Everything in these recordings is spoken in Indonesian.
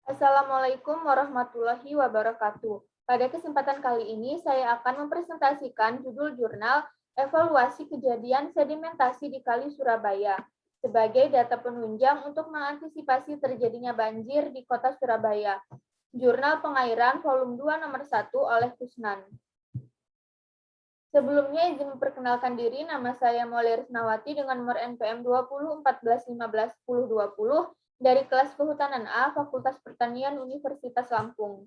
Assalamualaikum warahmatullahi wabarakatuh. Pada kesempatan kali ini, saya akan mempresentasikan judul jurnal Evaluasi Kejadian Sedimentasi di Kali Surabaya sebagai data penunjang untuk mengantisipasi terjadinya banjir di Kota Surabaya. Jurnal Pengairan Volume 2 nomor 1 oleh Kusnan. Sebelumnya izin memperkenalkan diri, nama saya Maulia Risnawati dengan nomor NPM 20 14 15 10 20 dari kelas Kehutanan A, Fakultas Pertanian Universitas Lampung.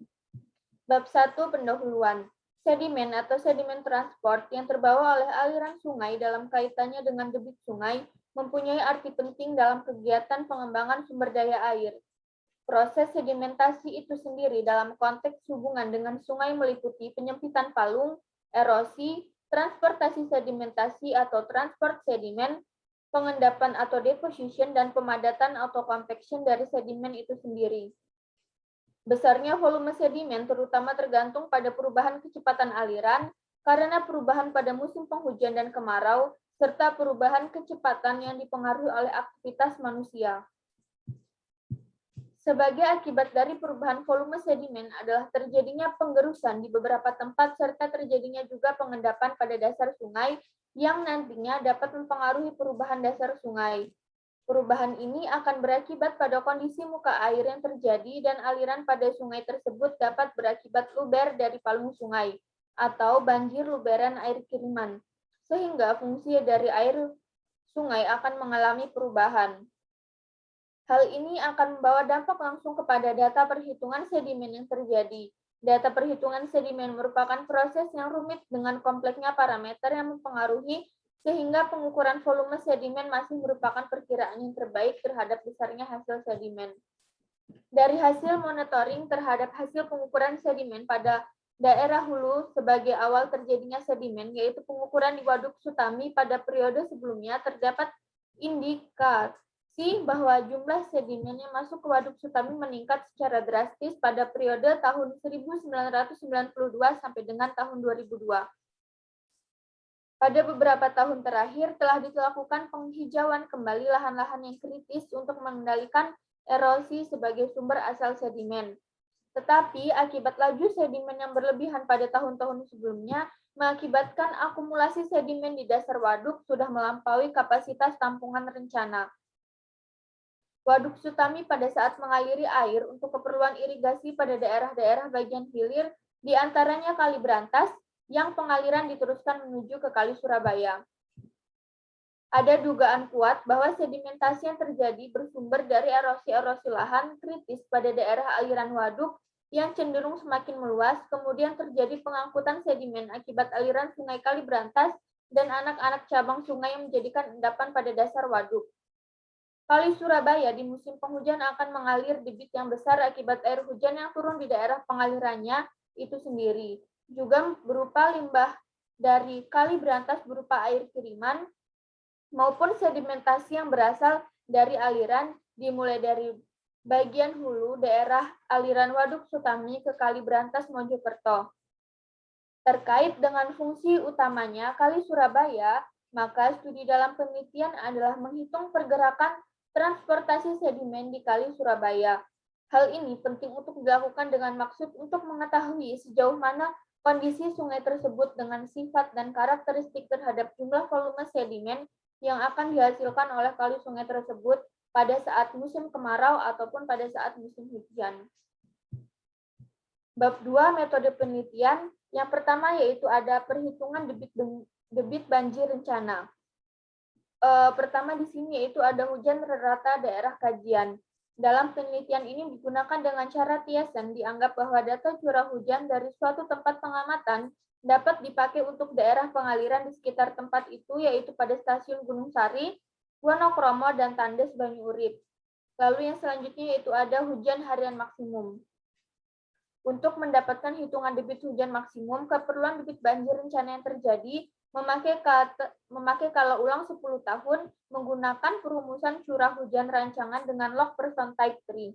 Bab 1 Pendahuluan. Sedimen atau sedimen transport yang terbawa oleh aliran sungai dalam kaitannya dengan debit sungai mempunyai arti penting dalam kegiatan pengembangan sumber daya air. Proses sedimentasi itu sendiri dalam konteks hubungan dengan sungai meliputi penyempitan palung, erosi, transportasi sedimentasi atau transport sedimen, pengendapan atau deposition, dan pemadatan atau compaction dari sedimen itu sendiri. Besarnya volume sedimen terutama tergantung pada perubahan kecepatan aliran, karena perubahan pada musim penghujan dan kemarau, serta perubahan kecepatan yang dipengaruhi oleh aktivitas manusia. Sebagai akibat dari perubahan volume sedimen adalah terjadinya penggerusan di beberapa tempat serta terjadinya juga pengendapan pada dasar sungai yang nantinya dapat mempengaruhi perubahan dasar sungai. Perubahan ini akan berakibat pada kondisi muka air yang terjadi dan aliran pada sungai tersebut dapat berakibat luber dari palung sungai atau banjir luberan air kiriman, sehingga fungsi dari air sungai akan mengalami perubahan. Hal ini akan membawa dampak langsung kepada data perhitungan sedimen yang terjadi. Data perhitungan sedimen merupakan proses yang rumit dengan kompleksnya parameter yang mempengaruhi sehingga pengukuran volume sedimen masih merupakan perkiraan yang terbaik terhadap besarnya hasil sedimen. Dari hasil monitoring terhadap hasil pengukuran sedimen pada daerah hulu sebagai awal terjadinya sedimen, yaitu pengukuran di Waduk Sutami pada periode sebelumnya, terdapat indikasi bahwa jumlah sedimen yang masuk ke Waduk Sutami meningkat secara drastis pada periode tahun 1992 sampai dengan tahun 2002. Pada beberapa tahun terakhir telah dilakukan penghijauan kembali lahan-lahan yang kritis untuk mengendalikan erosi sebagai sumber asal sedimen. Tetapi akibat laju sedimen yang berlebihan pada tahun-tahun sebelumnya mengakibatkan akumulasi sedimen di dasar waduk sudah melampaui kapasitas tampungan rencana. Waduk Sutami pada saat mengaliri air untuk keperluan irigasi pada daerah-daerah bagian hilir, di antaranya Kali Brantas, yang pengaliran diteruskan menuju ke Kali Surabaya. Ada dugaan kuat bahwa sedimentasi yang terjadi bersumber dari erosi-erosi lahan kritis pada daerah aliran waduk yang cenderung semakin meluas, kemudian terjadi pengangkutan sedimen akibat aliran sungai Kali Brantas dan anak-anak cabang sungai yang menjadikan endapan pada dasar waduk. Kali Surabaya di musim penghujan akan mengalir debit yang besar akibat air hujan yang turun di daerah pengalirannya itu sendiri. Juga berupa limbah dari Kali Brantas berupa air kiriman maupun sedimentasi yang berasal dari aliran dimulai dari bagian hulu daerah aliran Waduk Sutami ke Kali Brantas Mojokerto. Terkait dengan fungsi utamanya Kali Surabaya, maka studi dalam penelitian adalah menghitung pergerakan transportasi sedimen di Kali Surabaya. Hal ini penting untuk dilakukan dengan maksud untuk mengetahui sejauh mana kondisi sungai tersebut dengan sifat dan karakteristik terhadap jumlah volume sedimen yang akan dihasilkan oleh kali sungai tersebut pada saat musim kemarau ataupun pada saat musim hujan. Bab 2 metode penelitian. Yang pertama yaitu ada perhitungan debit banjir rencana. Pertama di sini yaitu ada hujan rata daerah kajian. Dalam penelitian ini digunakan dengan cara Thiessen dianggap bahwa data curah hujan dari suatu tempat pengamatan dapat dipakai untuk daerah pengaliran di sekitar tempat itu, yaitu pada stasiun Gunung Sari, Wonokromo, dan Tandes Banyu-Urip. Lalu yang selanjutnya yaitu ada hujan harian maksimum. Untuk mendapatkan hitungan debit hujan maksimum, keperluan debit banjir rencana yang terjadi memakai kala ulang 10 tahun menggunakan perumusan curah hujan rancangan dengan log person type 3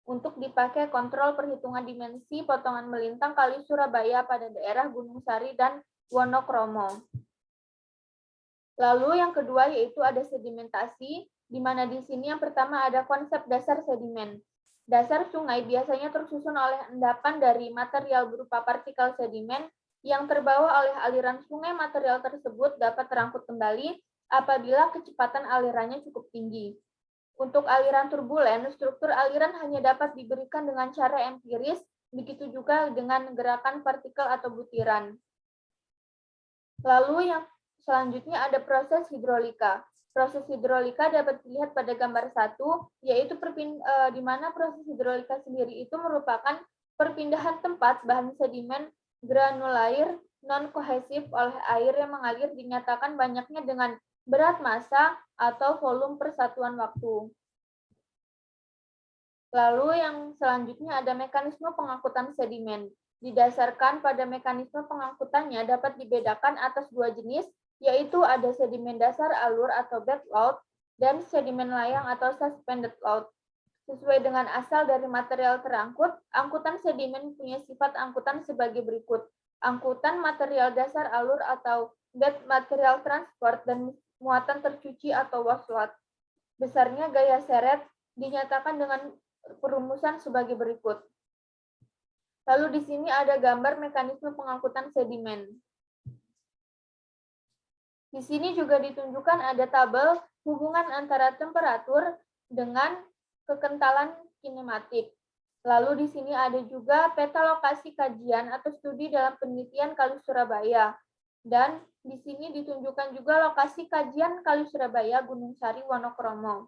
untuk dipakai kontrol perhitungan dimensi potongan melintang Kali Surabaya pada daerah Gunung Sari dan Wonokromo. Lalu yang kedua yaitu ada sedimentasi, di mana di sini yang pertama ada konsep dasar sedimen. Dasar sungai biasanya tersusun oleh endapan dari material berupa partikel sedimen yang terbawa oleh aliran sungai. Material tersebut dapat terangkut kembali apabila kecepatan alirannya cukup tinggi. Untuk aliran turbulen, struktur aliran hanya dapat diberikan dengan cara empiris, begitu juga dengan gerakan partikel atau butiran. Lalu yang selanjutnya ada proses hidrolika. Proses hidrolika dapat dilihat pada gambar 1, yaitu di mana proses hidrolika sendiri itu merupakan perpindahan tempat bahan sedimen granulair non-kohesif oleh air yang mengalir dinyatakan banyaknya dengan berat massa atau volume per satuan waktu. Lalu yang selanjutnya ada mekanisme pengangkutan sedimen. Didasarkan pada mekanisme pengangkutannya dapat dibedakan atas 2 jenis, yaitu ada sedimen dasar alur atau backload dan sedimen layang atau suspended load. Sesuai dengan asal dari material terangkut, angkutan sedimen punya sifat angkutan sebagai berikut. Angkutan material dasar alur atau bed material transport dan muatan tercuci atau wash-load. Besarnya gaya seret dinyatakan dengan perumusan sebagai berikut. Lalu di sini ada gambar mekanisme pengangkutan sedimen. Di sini juga ditunjukkan ada tabel hubungan antara temperatur dengan kekentalan kinematik. Lalu di sini ada juga peta lokasi kajian atau studi dalam penelitian Kali Surabaya. Dan di sini ditunjukkan juga lokasi kajian Kali Surabaya Gunung Sari Wonokromo.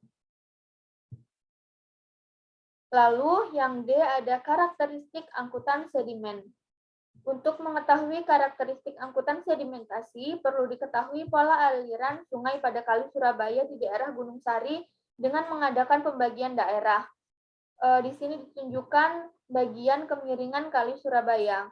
Lalu yang D ada karakteristik angkutan sedimen. Untuk mengetahui karakteristik angkutan sedimentasi, perlu diketahui pola aliran sungai pada Kali Surabaya di daerah Gunung Sari dengan mengadakan pembagian daerah. Di sini ditunjukkan bagian kemiringan Kali Surabaya.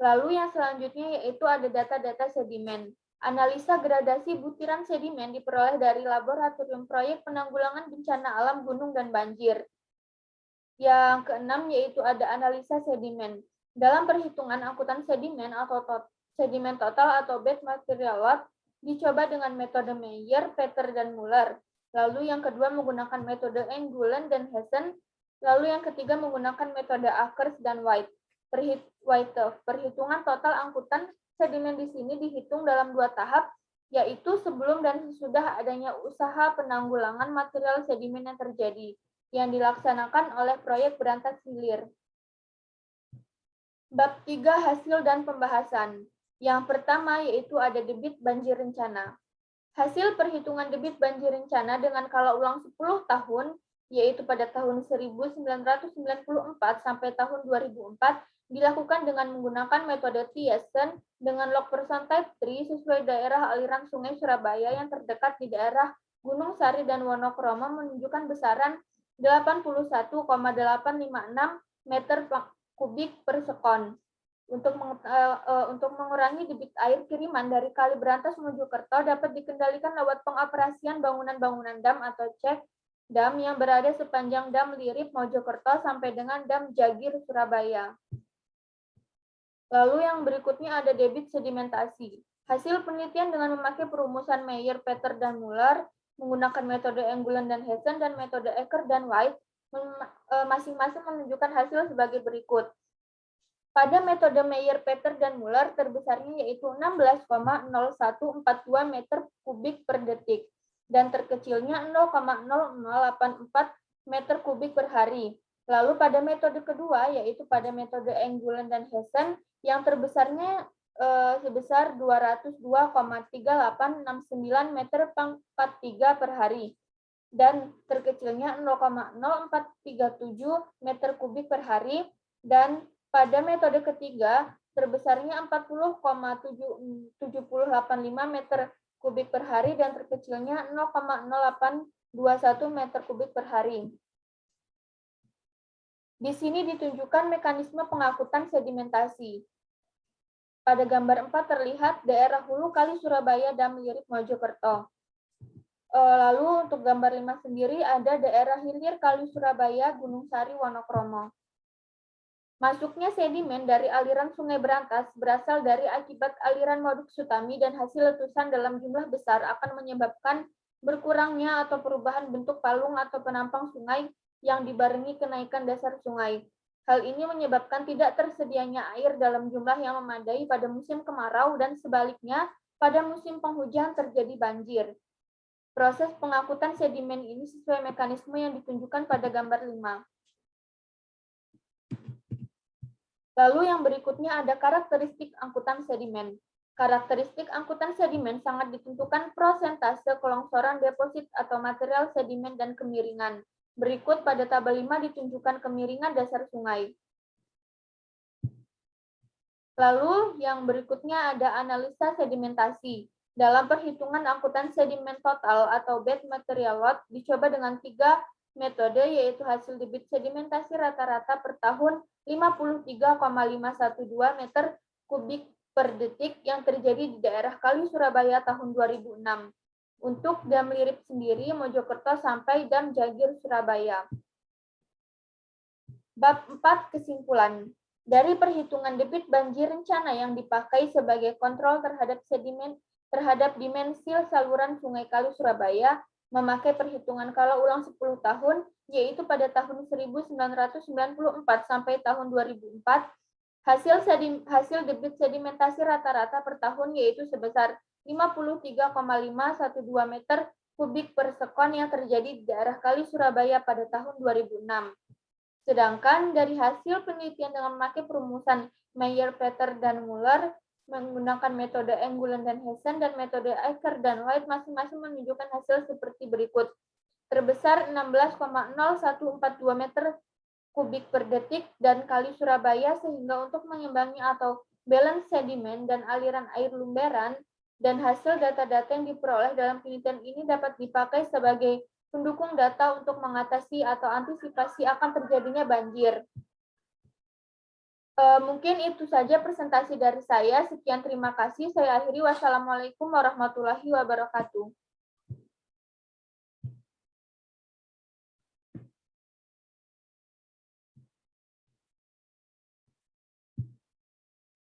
Lalu yang selanjutnya yaitu ada data-data sedimen. Analisa gradasi butiran sedimen diperoleh dari Laboratorium Proyek Penanggulangan Bencana Alam Gunung dan Banjir. Yang keenam yaitu ada analisa sedimen. Dalam perhitungan angkutan sedimen atau sedimen total atau bed material load dicoba dengan metode Meyer, Peter, dan Muller. Lalu yang kedua menggunakan metode Engulen dan Hessen. Lalu yang ketiga menggunakan metode Akers dan White. Perhitungan total angkutan sedimen di sini dihitung dalam 2 tahap, yaitu sebelum dan sesudah adanya usaha penanggulangan material sedimen yang terjadi, yang dilaksanakan oleh proyek berantas hilir. Bab 3 hasil dan pembahasan. Yang pertama yaitu ada debit banjir rencana. Hasil perhitungan debit banjir rencana dengan kala ulang 10 tahun, yaitu pada tahun 1994 sampai tahun 2004, dilakukan dengan menggunakan metode Thiessen dengan log person type 3 sesuai daerah aliran sungai Surabaya yang terdekat di daerah Gunung Sari dan Wonokromo menunjukkan besaran 81,856 meter kubik per sekon. Untuk mengurangi debit air kiriman dari Kali Berantas Mojokerto dapat dikendalikan lewat pengoperasian bangunan-bangunan dam atau cek dam yang berada sepanjang dam Lirip Mojokerto sampai dengan dam Jagir Surabaya. Lalu yang berikutnya ada debit sedimentasi. Hasil penelitian dengan memakai perumusan Meyer, Peter, dan Muller menggunakan metode Engulen dan Hessen dan metode Ecker dan White masing-masing menunjukkan hasil sebagai berikut. Pada metode Meyer, Peter, dan Muller terbesarnya yaitu 16,0142 meter kubik per detik dan terkecilnya 0,0084 meter kubik per hari. Lalu pada metode kedua yaitu pada metode Engulen dan Hessen yang terbesarnya sebesar 202,3869 meter pangkat 3 per hari dan terkecilnya 0,0437 meter kubik per hari, dan pada metode ketiga terbesarnya 40,785 meter kubik per hari dan terkecilnya 0,0821 meter kubik per hari. Di sini ditunjukkan mekanisme pengangkutan sedimentasi. Pada gambar 4 terlihat daerah hulu Kali Surabaya dan Lirip Mojokerto. Lalu untuk gambar 5 sendiri ada daerah hilir Kali Surabaya, Gunung Sari, Wonokromo. Masuknya sedimen dari aliran Sungai Berantas berasal dari akibat aliran Waduk Sutami dan hasil letusan dalam jumlah besar akan menyebabkan berkurangnya atau perubahan bentuk palung atau penampang sungai yang dibarengi kenaikan dasar sungai. Hal ini menyebabkan tidak tersedianya air dalam jumlah yang memadai pada musim kemarau dan sebaliknya pada musim penghujan terjadi banjir. Proses pengangkutan sedimen ini sesuai mekanisme yang ditunjukkan pada gambar 5. Lalu yang berikutnya ada karakteristik angkutan sedimen. Karakteristik angkutan sedimen sangat ditentukan prosentase kelongsoran deposit atau material sedimen dan kemiringan. Berikut pada tabel 5 ditunjukkan kemiringan dasar sungai. Lalu yang berikutnya ada analisa sedimentasi. Dalam perhitungan angkutan sedimen total atau bed material load dicoba dengan 3 metode, yaitu hasil debit sedimentasi rata-rata per tahun 53,512 meter kubik per detik yang terjadi di daerah Kali Surabaya tahun 2006. Untuk Dam Lirip sendiri, Mojokerto sampai Dam Jagir Surabaya. Bab 4 kesimpulan. Dari perhitungan debit banjir rencana yang dipakai sebagai kontrol terhadap sedimen terhadap dimensi saluran Sungai Kali Surabaya, memakai perhitungan kala ulang 10 tahun, yaitu pada tahun 1994 sampai tahun 2004, hasil debit sedimentasi rata-rata per tahun yaitu sebesar 53,512 meter kubik per sekon yang terjadi di daerah Kali Surabaya pada tahun 2006. Sedangkan dari hasil penelitian dengan memakai perumusan Meyer, Peter, dan Muller, menggunakan metode Enggulen dan Hessen dan metode Eicher dan White masing-masing menunjukkan hasil seperti berikut. Terbesar 16,0142 meter kubik per detik dan Kali Surabaya, sehingga untuk mengimbangi atau balance sedimen dan aliran air lumberan, dan hasil data-data yang diperoleh dalam penelitian ini dapat dipakai sebagai pendukung data untuk mengatasi atau antisipasi akan terjadinya banjir. Mungkin itu saja presentasi dari saya. Sekian, terima kasih. Saya akhiri. Wassalamualaikum warahmatullahi wabarakatuh.